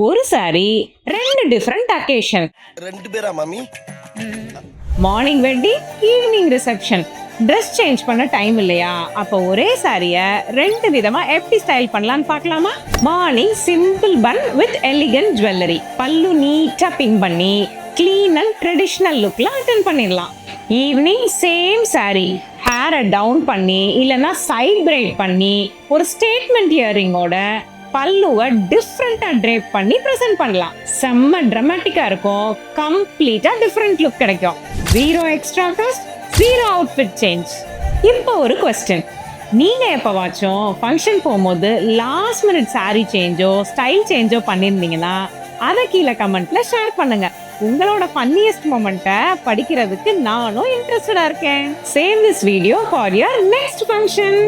ஒரு சாரி ரெண்டு different occasion. ரெண்டு பேரா மாமி? Morning wedding, evening reception. Dress change பண்ண டைம் இல்லையா? அப்போ ஒரே சாரிய ரெண்டு விதமா எப்படி ஸ்டைல் பண்ணலாம்னு பார்க்கலாமா? Morning simple bun with elegant jewellery. பல்லு நீட்டா பின் பண்ணி கிளீன் அண்ட் ட்ரெடிஷ்னல் லுக்ல அட்டென்ட் பண்ணிடலாம். ஈவினிங் சேம் சாரி, ஹேரை டவுன் பண்ணி இல்லைன்னா சைட் பிரைட் பண்ணி ஒரு ஸ்டேட்மெண்ட் இயரிங்கோட பல்லுவை டிஃப்ரெண்டா ட்ரேப் பண்ணி ப்ரெசென்ட் பண்ணலாம். செம்ம ட்ராமாட்டிக்கா இருக்கும். கம்ப்ளீட்டா டிஃப்ரெண்ட் லுக் கிடைக்கும். Zero extra cost, zero outfit change. இப்போ ஒரு கொஸ்டின், நீங்க எப்பவாச்சும் ஃபங்க்ஷன் போகும்போது லாஸ்ட் மினிட் சாரி சேஞ்சோ ஸ்டைல் சேஞ்சோ பண்ணியிருந்தீங்கன்னா அதை கீழே கமெண்ட்ல ஷேர் பண்ணுங்க. உங்களோட ஃபன்னியஸ்ட் மொமெண்ட்டை படிக்கிறதுக்கு நானும் இன்ட்ரெஸ்டடா இருக்கேன். Save this video for your next function.